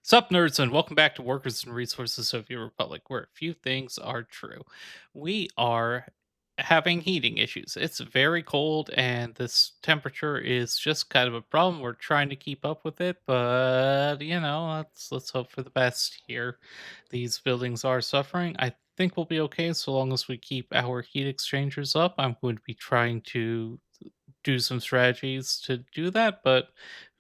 Sup, nerds, and welcome back to Workers and Resources Soviet Republic, where a few things are true. We are having heating issues. It's very cold, and this temperature is just kind of a problem. We're trying to keep up with it, but let's hope for the best here. These buildings are suffering. I think we'll be okay so long as we keep our heat exchangers up. I'm going to be trying to do some strategies to do that, but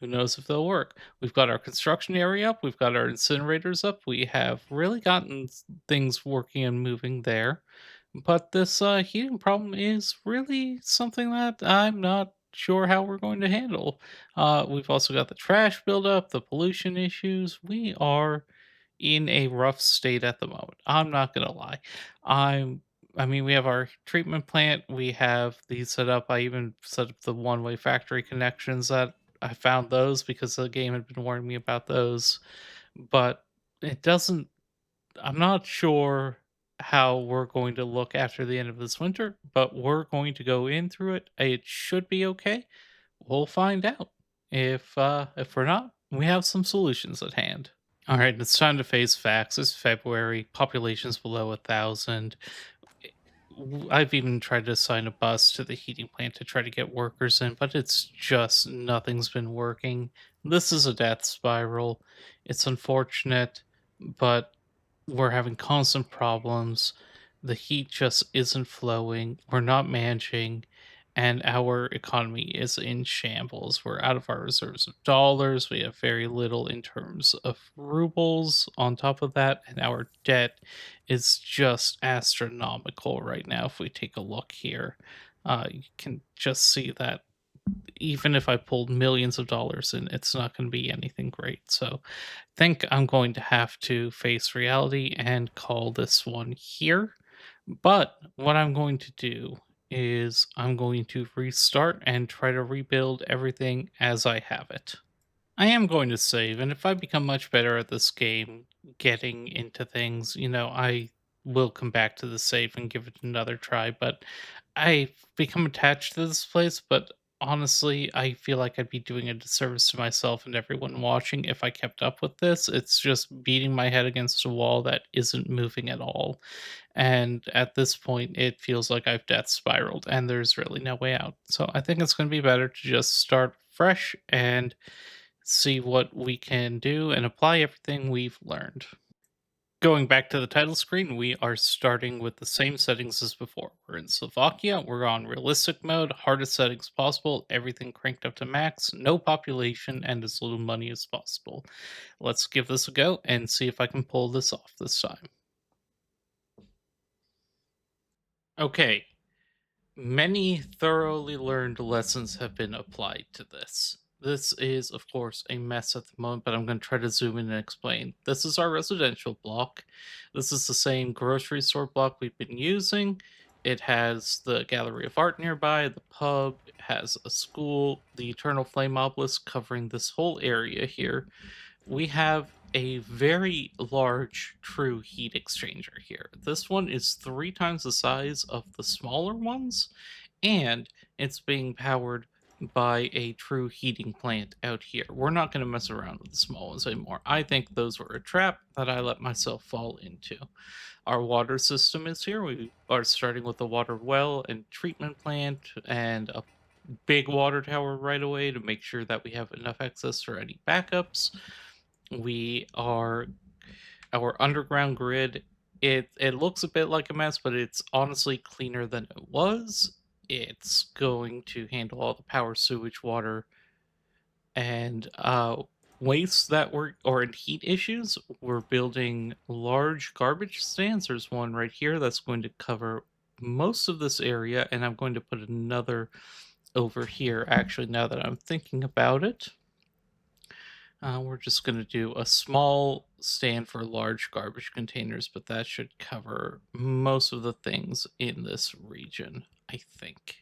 who knows if they'll work. We've got our construction area up, we've got our incinerators up, we have really gotten things working and moving there. But this heating problem is really something that I'm not sure how we're going to handle. We've also got the trash buildup, the pollution issues. We are in a rough state at the moment. I'm not gonna lie. I'm I mean, we have our treatment plant, we have these set up. I even set up the one-way factory connections that I found those because the game had been warning me about those. But it doesn't I'm not sure how we're going to look after the end of this winter, but we're going to go in through it. It should be okay. We'll find out. If we're not, we have some solutions at hand. All right, it's time to face facts. It's February. Population's below 1,000. I've even tried to assign a bus to the heating plant to try to get workers in, but it's just nothing's been working. This is a death spiral. It's unfortunate, but we're having constant problems. The heat just isn't flowing. We're not managing, and our economy is in shambles. We're out of our reserves of dollars. We have very little in terms of rubles on top of that, and our debt is just astronomical right now. If we take a look here, you can just see that even if I pulled millions of dollars in, it's not going to be anything great. So think I'm going to have to face reality and call this one here. But what I'm going to do is I'm going to restart and try to rebuild everything as I have it. I am going to save, and if I become much better at this game, getting into things, I will come back to the save and give it another try. But I've become attached to this place, but honestly, I feel like I'd be doing a disservice to myself and everyone watching if I kept up with this. It's just beating my head against a wall that isn't moving at all. And at this point, it feels like I've death spiraled and there's really no way out. So I think it's going to be better to just start fresh and see what we can do and apply everything we've learned. Going back to the title screen, we are starting with the same settings as before. We're in Slovakia, we're on realistic mode, hardest settings possible, everything cranked up to max, no population, and as little money as possible. Let's give this a go and see if I can pull this off this time. Okay, many thoroughly learned lessons have been applied to this. This is, of course, a mess at the moment, but I'm going to try to zoom in and explain. This is our residential block. This is the same grocery store block we've been using. It has the Gallery of Art nearby, the pub, it has a school, the Eternal Flame Obelisk covering this whole area here. We have a very large true heat exchanger here. This one is 3 times the size of the smaller ones, and it's being powered by a true heating plant out here. We're not going to mess around with the small ones anymore. I think those were a trap that I let myself fall into. Our water system is here. We are starting with a water well and treatment plant and a big water tower right away to make sure that we have enough access for any backups. We are our underground grid. It looks a bit like a mess, but it's honestly cleaner than it was. It's going to handle all the power, sewage, water, and waste that were or in heat issues. We're building large garbage stands. There's one right here that's going to cover most of this area, and I'm going to put another over here. Actually, now that I'm thinking about it, we're just going to do a small stand for large garbage containers, but that should cover most of the things in this region, I think,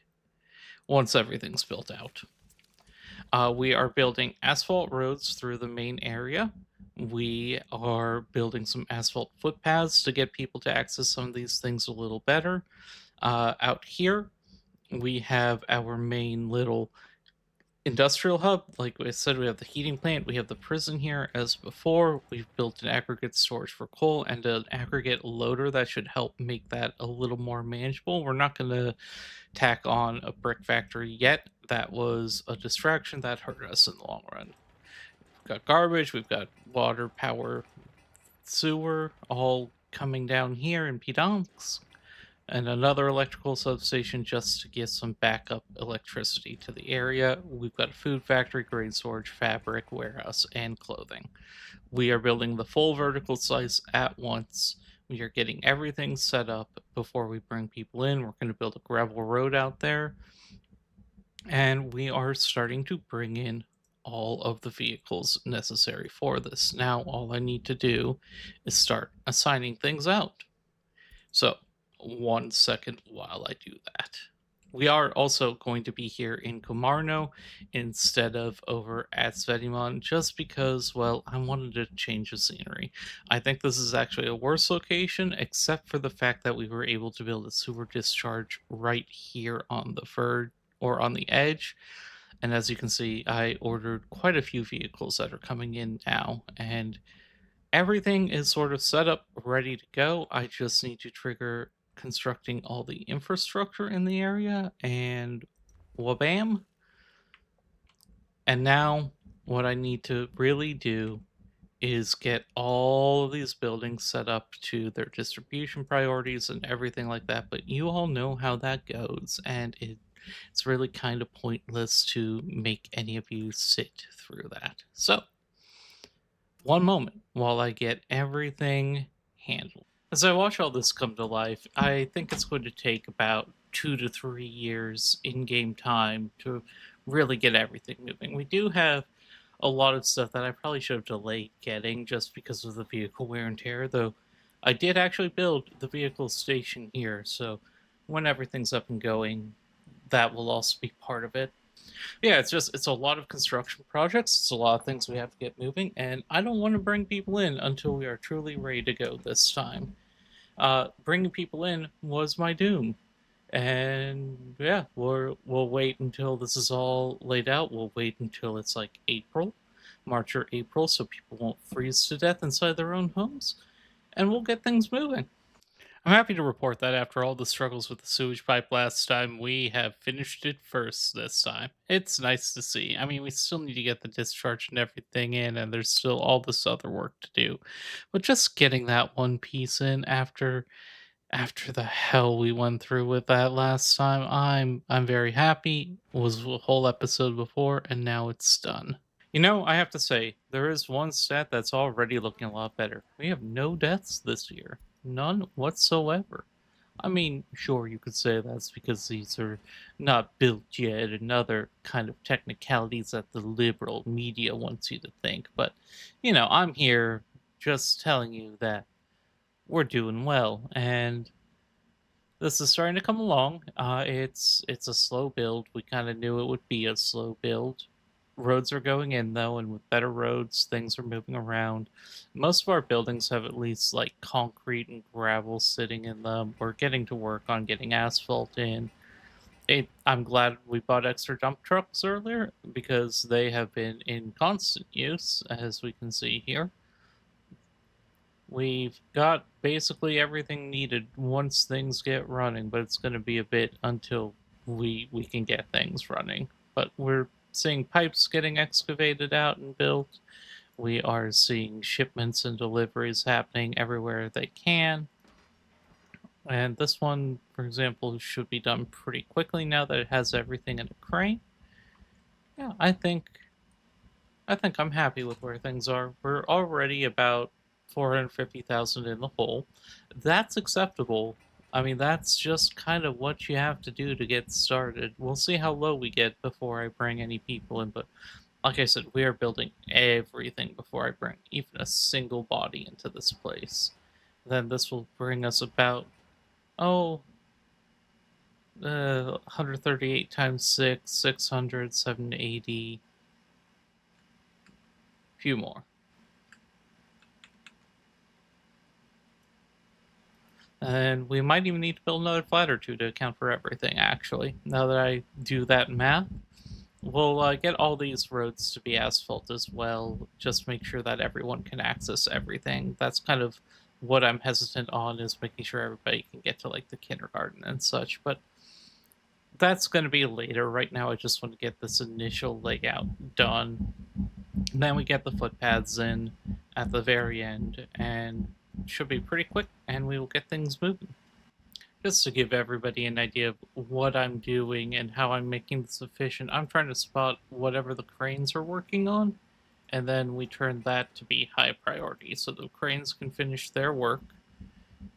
once everything's built out. We are building asphalt roads through the main area. We are building some asphalt footpaths to get people to access some of these things a little better. Out here, we have our main little industrial hub. Like I said, we have the heating plant, we have the prison here as before. We've built an aggregate storage for coal and an aggregate loader that should help make that a little more manageable. We're not going to tack on a brick factory yet. That was a distraction that hurt us in the long run. We've got garbage, we've got water, power, sewer all coming down here in Pidansk, and another electrical substation just to get some backup electricity to the area. We've got a food factory, grain storage, fabric, warehouse, and clothing. We are building the full vertical slice at once. We are getting everything set up before we bring people in. We're going to build a gravel road out there, and we are starting to bring in all of the vehicles necessary for this. Now, all I need to do is start assigning things out. So, 1 second while I do that. We are also going to be here in Komarno instead of over at Svedimon just because, well, I wanted to change the scenery. I think this is actually a worse location, except for the fact that we were able to build a sewer discharge right here on the verge or on the edge. And as you can see, I ordered quite a few vehicles that are coming in now, and everything is sort of set up, ready to go. I just need to trigger constructing all the infrastructure in the area, and wabam. And now, what I need to really do is get all of these buildings set up to their distribution priorities and everything like that. But you all know how that goes, and it's really kind of pointless to make any of you sit through that. So, one moment while I get everything handled. As I watch all this come to life, I think it's going to take about 2 to 3 years in game time to really get everything moving. We do have a lot of stuff that I probably should have delayed getting just because of the vehicle wear and tear, though I did actually build the vehicle station here, so when everything's up and going, that will also be part of it. Yeah, it's a lot of construction projects. It's a lot of things we have to get moving, and I don't want to bring people in until we are truly ready to go this time. Bringing people in was my doom, and yeah, we'll wait until this is all laid out. We'll wait until it's like April, March or April, so people won't freeze to death inside their own homes, and we'll get things moving. I'm happy to report that after all the struggles with the sewage pipe last time, we have finished it first this time. It's nice to see. I mean, we still need to get the discharge and everything in, and there's still all this other work to do. But just getting that one piece in after the hell we went through with that last time, I'm very happy. It was a whole episode before, and now it's done. I have to say, there is one stat that's already looking a lot better. We have no deaths this year. None whatsoever. I mean, sure, you could say that's because these are not built yet and other kind of technicalities that the liberal media wants you to think. But, I'm here just telling you that we're doing well, and this is starting to come along. It's a slow build. We kind of knew it would be a slow build. Roads are going in though, and with better roads, things are moving around. Most of our buildings have at least like concrete and gravel sitting in them. We're getting to work on getting asphalt in. I'm glad we bought extra dump trucks earlier because they have been in constant use, as we can see here. We've got basically everything needed once things get running, but it's going to be a bit until we can get things running. But we're seeing pipes getting excavated out and built. We are seeing shipments and deliveries happening everywhere they can. And this one, for example, should be done pretty quickly now that it has everything in a crane. Yeah, I think I'm happy with where things are. We're already about 450,000 in the hole. That's acceptable. I mean, that's just kind of what you have to do to get started. We'll see how low we get before I bring any people in, but like I said, we are building everything before I bring even a single body into this place. Then this will bring us about, oh, 138 times 6, 600, 780, few more. And we might even need to build another flat or two to account for everything, actually. Now that I do that math, We'll get all these roads to be asphalt as well. Just make sure that everyone can access everything. That's kind of what I'm hesitant on, is making sure everybody can get to like the kindergarten and such. But that's going to be later. Right now, I just want to get this initial layout done. And then we get the footpaths in at the very end, and it should be pretty quick, and we will get things moving. Just to give everybody an idea of what I'm doing and how I'm making this efficient, I'm trying to spot whatever the cranes are working on, and then we turn that to be high priority so the cranes can finish their work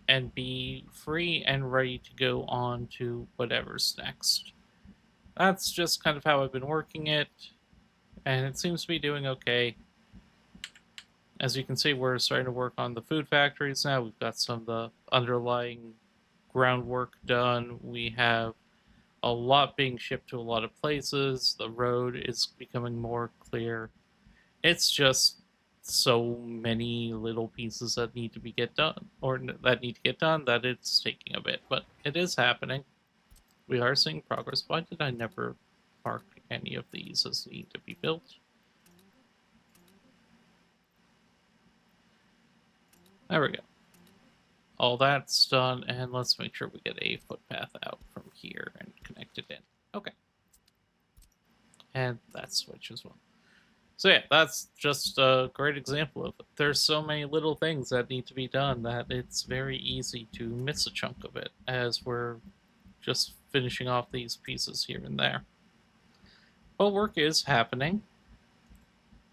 and be free and ready to go on to whatever's next. That's just kind of how I've been working it, and it seems to be doing okay. As you can see, we're starting to work on the food factories now. We've got some of the underlying groundwork done. We have a lot being shipped to a lot of places. The road is becoming more clear. It's just so many little pieces that need to be get done, or that need to get done, that it's taking a bit, but it is happening. We are seeing progress. Why did I never mark any of these as need to be built? There we go. All that's done, and let's make sure we get a footpath out from here and connect it in. Okay, and that switch as well. So yeah, that's just a great example of it. There's so many little things that need to be done that it's very easy to miss a chunk of it as we're just finishing off these pieces here and there. But work is happening.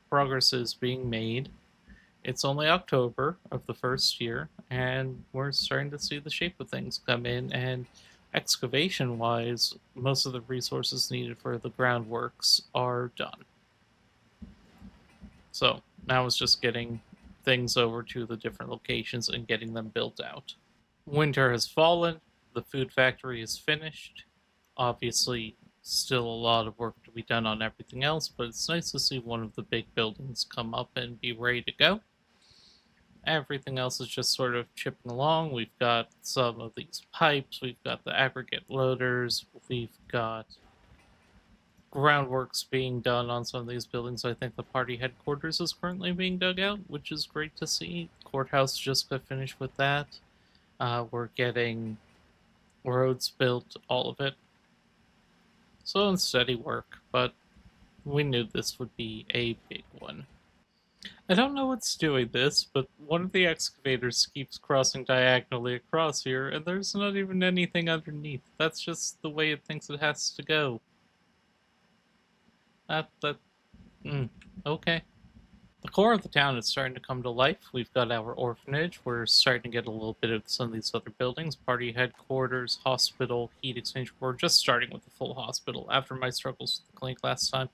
Progress is being made. It's only October of the first year, and we're starting to see the shape of things come in. And excavation wise, most of the resources needed for the groundworks are done. So now it's just getting things over to the different locations and getting them built out. Winter has fallen, the food factory is finished. Obviously, still a lot of work to be done on everything else, but it's nice to see one of the big buildings come up and be ready to go. Everything else is just sort of chipping along. We've got some of these pipes, we've got the aggregate loaders, we've got groundworks being done on some of these buildings. I think the party headquarters is currently being dug out, which is great to see. Courthouse just got finished with that. We're getting roads built, all of it. Slow and steady work, but we knew this would be a big one. I don't know what's doing this, but one of the excavators keeps crossing diagonally across here, and there's not even anything underneath. That's just the way it thinks it has to go. That, okay. The core of the town is starting to come to life. We've got our orphanage. We're starting to get a little bit of some of these other buildings: party headquarters, hospital, heat exchange. We're just starting with the full hospital. After my struggles with the clinic last time,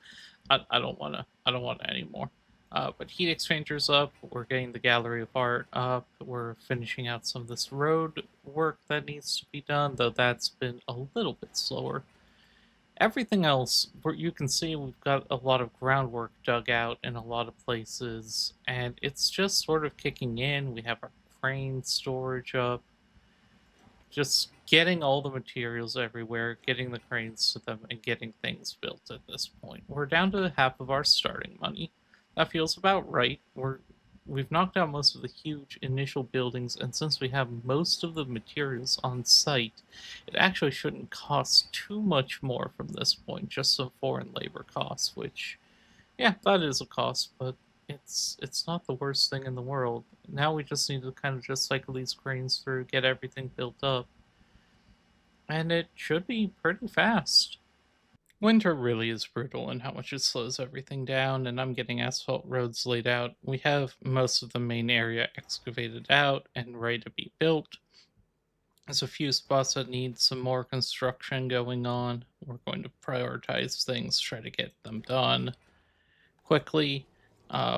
I don't want to. I don't want it anymore. But heat exchangers up. We're getting the gallery of art up. We're finishing out some of this road work that needs to be done, though that's been a little bit slower. Everything else, where you can see we've got a lot of groundwork dug out in a lot of places, and it's just sort of kicking in. We have our crane storage up, just getting all the materials everywhere, getting the cranes to them, and getting things built at this point. We're down to half of our starting money. That feels about right. We've knocked out most of the huge initial buildings, and since we have most of the materials on site, it actually shouldn't cost too much more from this point, just some foreign labor costs, which, yeah, that is a cost, but it's not the worst thing in the world. Now we just need to kind of just cycle these cranes through, get everything built up, and it should be pretty fast. Winter really is brutal in how much it slows everything down, and I'm getting asphalt roads laid out. We have most of the main area excavated out and ready to be built. There's a few spots that need some more construction going on. We're going to prioritize things, try to get them done quickly.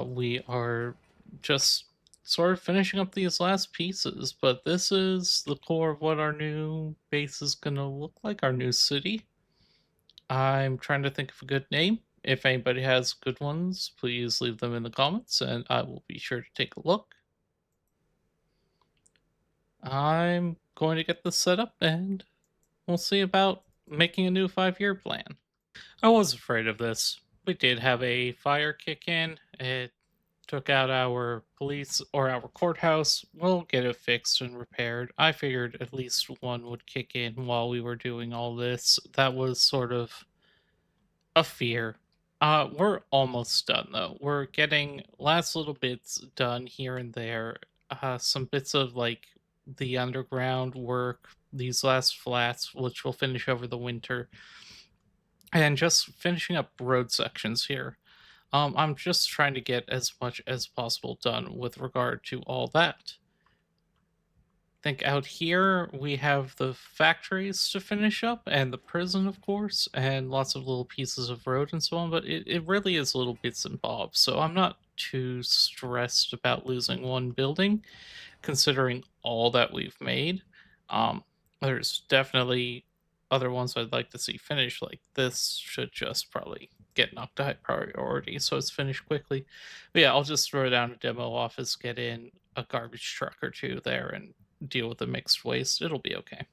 We are just sort of finishing up these last pieces, but this is the core of what our new base is going to look like, our new city. I'm trying to think of a good name. If anybody has good ones, please leave them in the comments and I will be sure to take a look. I'm going to get this set up and we'll see about making a new 5-year plan. I was afraid of this. We did have a fire kick in. It took out our police or our courthouse. We'll get it fixed and repaired. I figured at least one would kick in while we were doing all this. That was sort of a fear. We're almost done though. We're getting last little bits done here and there. Some bits of like the underground work, these last flats, which we'll finish over the winter, and just finishing up road sections here. I'm just trying to get as much as possible done with regard to all that. Think out here we have the factories to finish up and the prison, of course, and lots of little pieces of road and so on, but it really is little bits and bobs. So I'm not too stressed about losing one building considering all that we've made. Um, there's definitely other ones I'd like to see finished. Like this should just probably get knocked to high priority, so it's finished quickly. But yeah, I'll just throw down a demo office, get in a garbage truck or two there, and deal with the mixed waste. It'll be okay.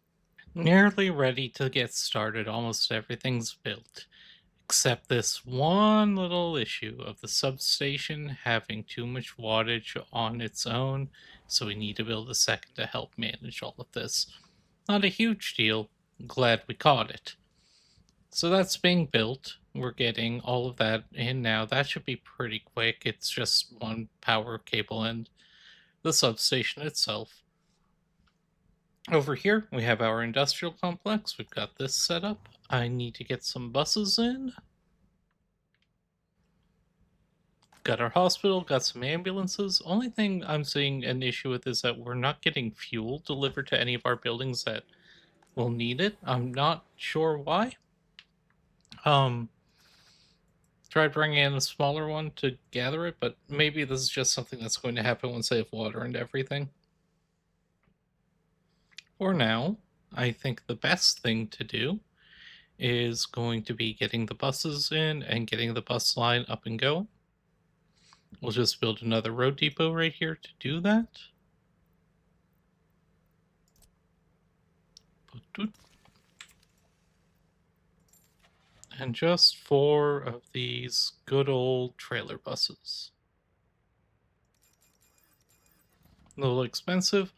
Nearly ready to get started. Almost everything's built. Except this one little issue of the substation having too much wattage on its own, so we need to build a second to help manage all of this. Not a huge deal. Glad we caught it. So that's being built. We're getting all of that in now. That should be pretty quick. It's just one power cable and the substation itself. Over here, we have our industrial complex. We've got this set up. I need to get some buses in. Got our hospital, got some ambulances. Only thing I'm seeing an issue with is that we're not getting fuel delivered to any of our buildings that will need it. I'm not sure why. Um, tried bringing in a smaller one to gather it, but maybe this is just something that's going to happen once I have water and everything. For now, I think the best thing to do is going to be getting the buses in and getting the bus line up and going. We'll just build another road depot right here to do that. And just four of these good old trailer buses. A little expensive,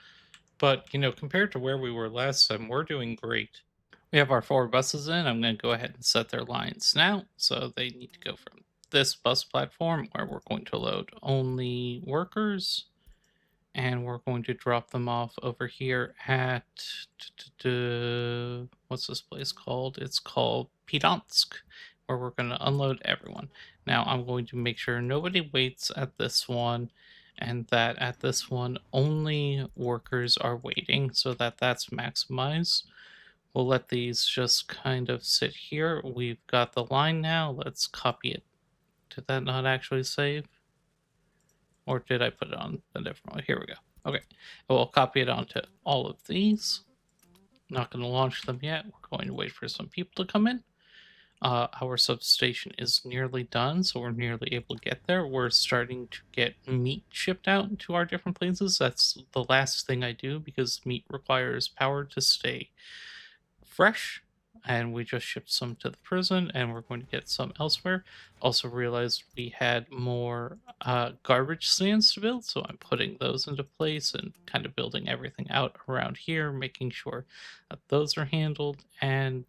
but compared to where we were last time, we're doing great. We have our four buses in. I'm going to go ahead and set their lines now. So they need to go from this bus platform where we're going to load only workers, and we're going to drop them off over here at what's this place called? It's called Pidansk, where we're going to unload everyone. Now I'm going to make sure nobody waits at this one, and that at this one only workers are waiting, so that that's maximized. We'll let these just kind of sit here. We've got the line now. Let's copy it. Did that not actually save? Or did I put it on a different one? Here we go. Okay. We'll copy it onto all of these. Not going to launch them yet. We're going to wait for some people to come in. Our substation is nearly done, so we're nearly able to get there. We're starting to get meat shipped out to our different places. That's the last thing I do because meat requires power to stay fresh, and we just shipped some to the prison and we're going to get some elsewhere. Also realized we had more garbage stands to build, so I'm putting those into place and kind of building everything out around here, making sure that those are handled. And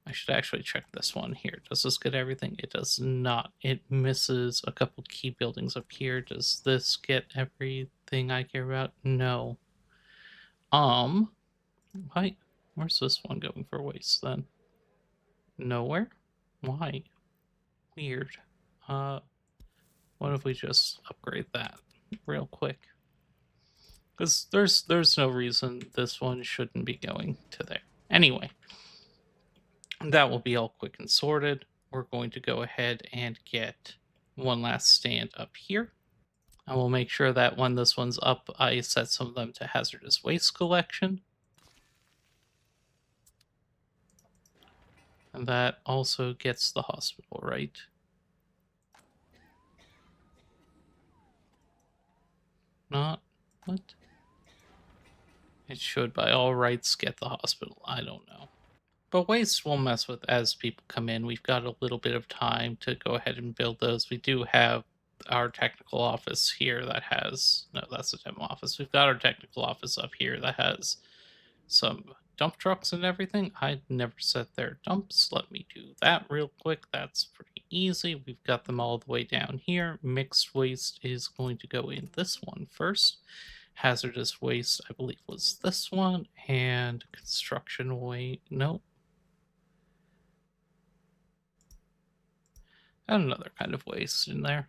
I should actually check this one here. Does this get everything? It does not. It misses a couple key buildings up here. Does this get everything I care about? No. Why? Where's this one going for waste then? Nowhere? Why? Weird. Uh, what if we just upgrade that real quick? Because there's no reason this one shouldn't be going to there. Anyway, that will be all quick and sorted. We're going to go ahead and get one last stand up here. I will make sure that when this one's up, I set some of them to hazardous waste collection. And that also gets the hospital, right? Not? What? It should by all rights get the hospital. I don't know. But waste we'll mess with as people come in. We've got a little bit of time to go ahead and build those. We do have our technical office here that has no, that's the demo office. We've got our technical office up here that has some dump trucks and everything. I never set their dumps. Let me do that real quick. That's pretty easy. We've got them all the way down here. Mixed waste is going to go in this one first. Hazardous waste, I believe, was this one, and construction waste. No, and another kind of waste in there.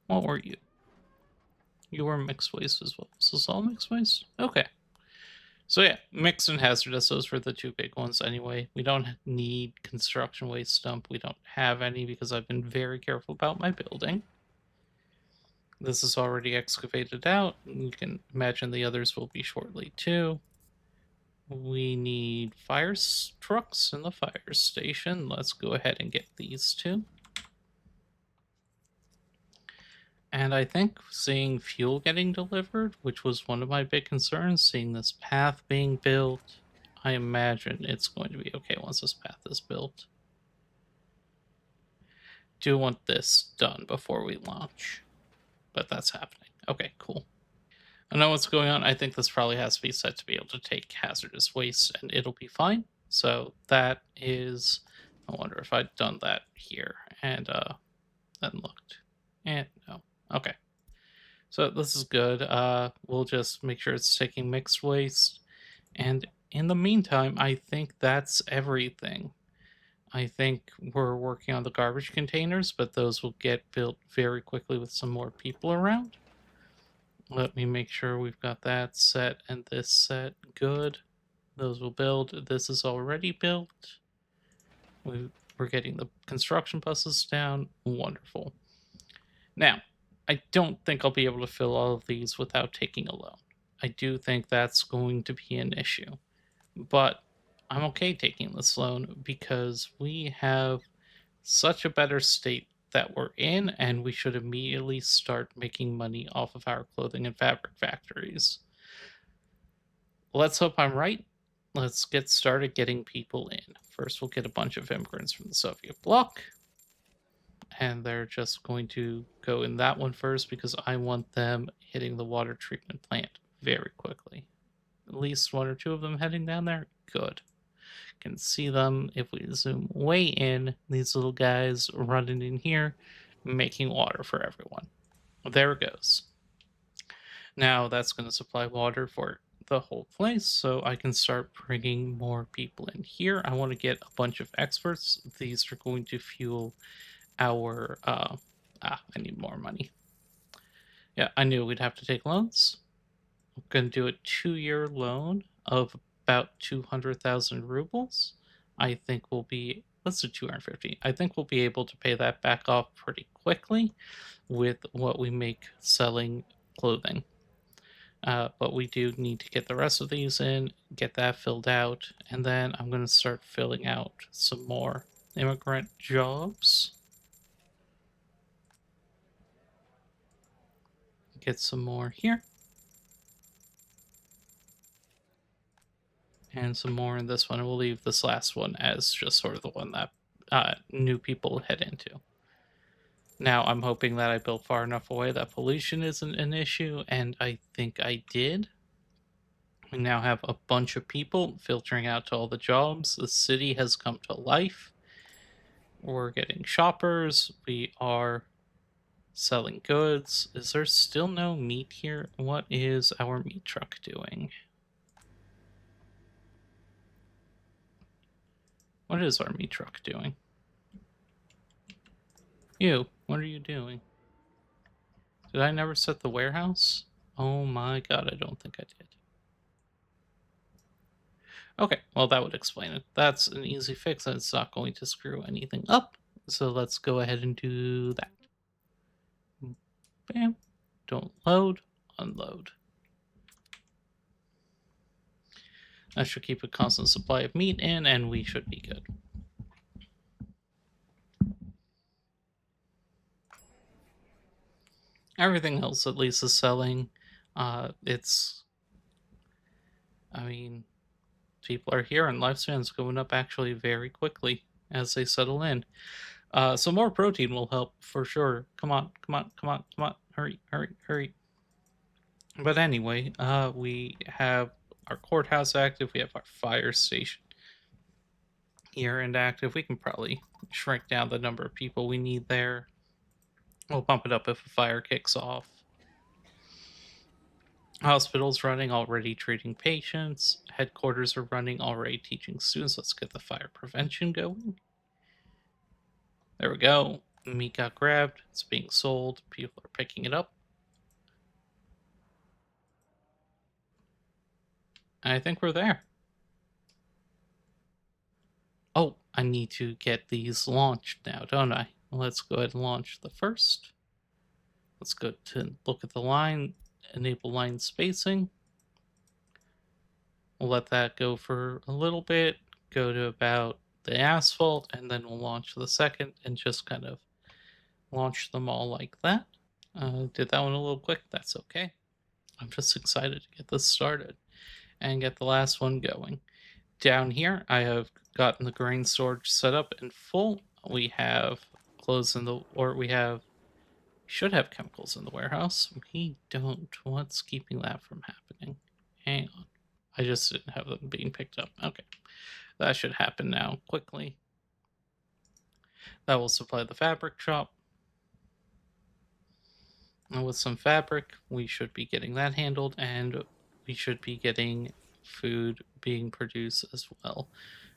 What were you? You were mixed waste as well. Is this all mixed waste? Okay. So yeah, mixed and hazardous, those were the two big ones anyway. We don't need construction waste dump. We don't have any because I've been very careful about my building. This is already excavated out. You can imagine the others will be shortly too. We need trucks in the fire station. Let's go ahead and get these two. And I think seeing fuel getting delivered, which was one of my big concerns, seeing this path being built, I imagine it's going to be okay once this path is built. Do want this done before we launch, but that's happening. Okay, cool. I know what's going on. I think this probably has to be set to be able to take hazardous waste and it'll be fine. So that is, I wonder if I'd done that here and then looked. And no. Okay. So this is good. We'll just make sure it's taking mixed waste. And in the meantime, I think that's everything. I think we're working on the garbage containers, but those will get built very quickly with some more people around. Let me make sure we've got that set and this set good. Those will build. This is already built. We're getting the construction buses down. Wonderful. Now, I don't think I'll be able to fill all of these without taking a loan. I do think that's going to be an issue. But I'm okay taking this loan because we have such a better state that we're in, and we should immediately start making money off of our clothing and fabric factories. Let's hope I'm right. Let's get started getting people in. First, we'll get a bunch of immigrants from the Soviet bloc, and they're just going to go in that one first because I want them hitting the water treatment plant very quickly. At least one or two of them heading down there. Good. Can see them if we zoom way in. These little guys running in here, making water for everyone. There it goes. Now that's going to supply water for the whole place, so I can start bringing more people in here. I want to get a bunch of experts. These are going to fuel our. I need more money. Yeah, I knew we'd have to take loans. I'm going to do a 2-year loan of about 200,000 rubles. I think we'll be, let's do 250. I think we'll be able to pay that back off pretty quickly with what we make selling clothing. But we do need to get the rest of these in, get that filled out, and then I'm going to start filling out some more immigrant jobs. Get some more here. And some more in this one. And we'll leave this last one as just sort of the one that new people head into. Now, I'm hoping that I built far enough away that pollution isn't an issue, and I think I did. We now have a bunch of people filtering out to all the jobs. The city has come to life. We're getting shoppers. We are selling goods. Is there still no meat here? What is our meat truck doing? What is our meat truck doing? You, what are you doing? Did I never set the warehouse? Oh my god, I don't think I did. Okay, well, that would explain it. That's an easy fix, and it's not going to screw anything up. So let's go ahead and do that. Bam. Don't load, unload. That should keep a constant supply of meat in, and we should be good. Everything else at least is selling. It's, I mean, People are here, and lifespan's going up actually very quickly as they settle in. So more protein will help for sure. Come on, come on, come on, come on. Hurry, hurry, hurry. But anyway, we have our courthouse active. We have our fire station here and active. We can probably shrink down the number of people we need there. We'll bump it up if a fire kicks off. Hospitals running, already treating patients. Headquarters are running, already teaching students. Let's get the fire prevention going. There we go. Meat got grabbed. It's being sold. People are picking it up. And I think we're there. Oh, I need to get these launched now, don't I? Let's go ahead and launch the first. Let's go to look at the line, enable line spacing. We'll let that go for a little bit, go to about the asphalt, and then we'll launch the second and just kind of launch them all like that. Did that one a little quick. That's okay. I'm just excited to get this started and get the last one going. Down here, I have gotten the grain storage set up and full. We have clothes in the, or we should have chemicals in the warehouse. We don't. What's keeping that from happening? Hang on. I just didn't have them being picked up. Okay. That should happen now quickly. That will supply the fabric shop. And with some fabric, we should be getting that handled, and we should be getting food being produced as well.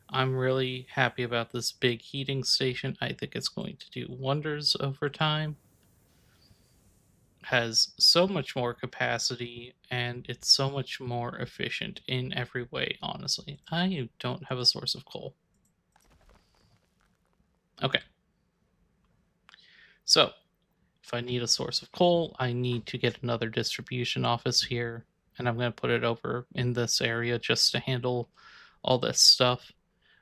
I'm really happy about this big heating station. I think it's going to do wonders over time. Has so much more capacity, and it's so much more efficient in every way, honestly. I don't have a source of coal. Okay. So, if I need a source of coal, I need to get another distribution office here, and I'm going to put it over in this area just to handle all this stuff.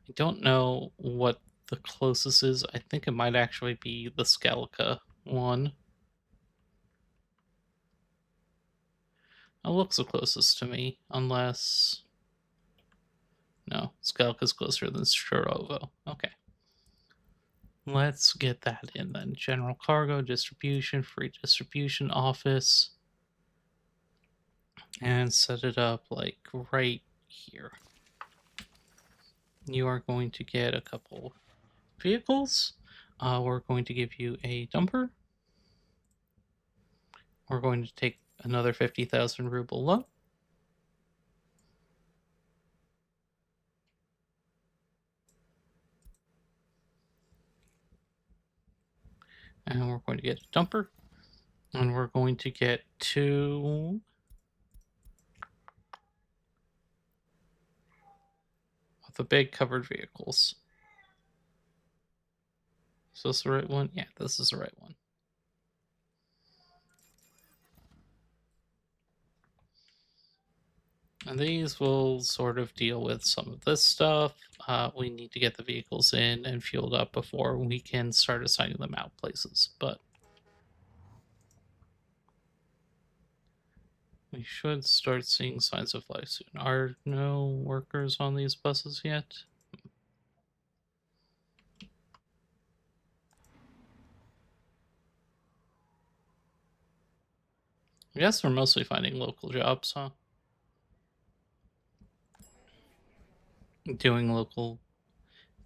I don't know what the closest is. I think it might actually be the Scalica one. It looks the closest to me, unless... No, Scalica's closer than Strorovo. Okay. Let's get that in then. General cargo, distribution, free distribution office. And set it up like right here. You are going to get a couple vehicles. We're going to give you a dumper. We're going to take another 50,000 ruble loan. And we're going to get a dumper. And we're going to get two of the big covered vehicles. Is this the right one? Yeah, this is the right one. And these will sort of deal with some of this stuff. We need to get the vehicles in and fueled up before we can start assigning them out places. But we should start seeing signs of life soon. Are no workers on these buses yet? I guess we're mostly finding local jobs, huh? Doing local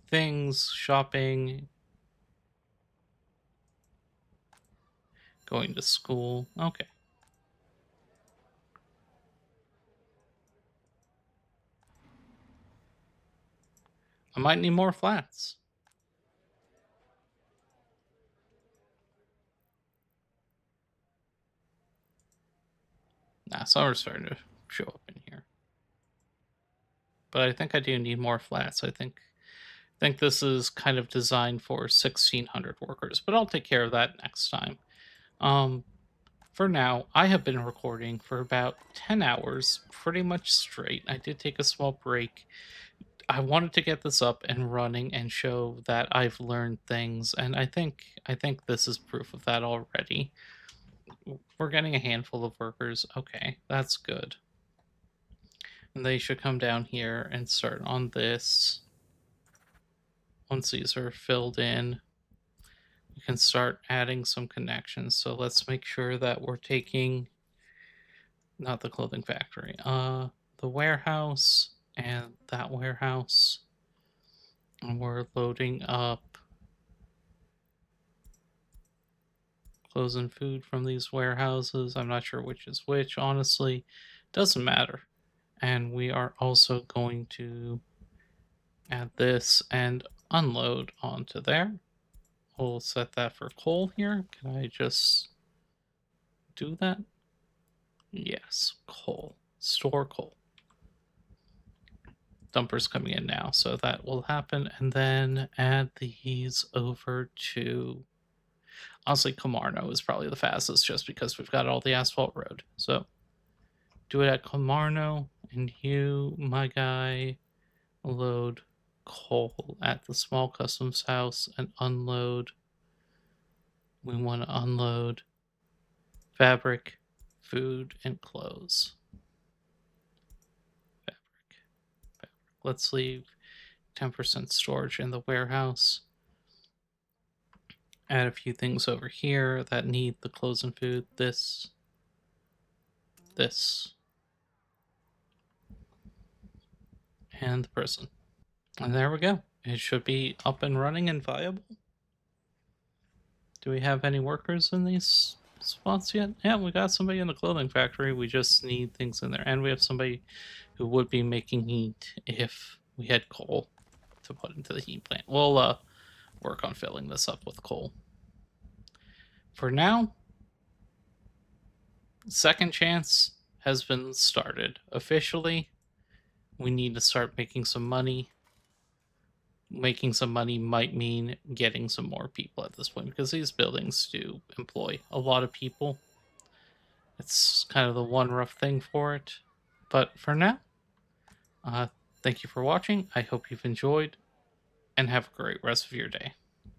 things, shopping, going to school. Okay. I might need more flats. Nah, summer's starting to show up in here. But I think I do need more flats. I think this is kind of designed for 1,600 workers, but I'll take care of that next time. For now, I have been recording for about 10 hours, pretty much straight. I did take a small break. I wanted to get this up and running and show that I've learned things, and I think this is proof of that already. We're getting a handful of workers. Okay, that's good. And they should come down here and start on this. Once these are filled in, we can start adding some connections. So let's make sure that we're taking not the clothing factory, the warehouse and that warehouse. And we're loading up clothes and food from these warehouses. I'm not sure which is which, honestly. Doesn't matter. And we are also going to add this and unload onto there. We'll set that for coal here. Can I just do that? Yes, coal. Store coal. Dumper's coming in now, so that will happen. And then add these over to, honestly, Kilmarnock is probably the fastest just because we've got all the asphalt road. So do it at Kilmarnock, and you, my guy, load coal at the small customs house and unload. We want to unload fabric, food, and clothes. Fabric. Let's leave 10% storage in the warehouse. Add a few things over here that need the clothes and food. This, and the person. And there we go. It should be up and running and viable. Do we have any workers in these spots yet? Yeah, we got somebody in the clothing factory. We just need things in there. And we have somebody who would be making heat if we had coal to put into the heat plant. We'll work on filling this up with coal. For now, second chance has been started. Officially, we need to start making some money. Making some money might mean getting some more people at this point because these buildings do employ a lot of people. It's kind of the one rough thing for it. But for now, thank you for watching. I hope you've enjoyed and have a great rest of your day.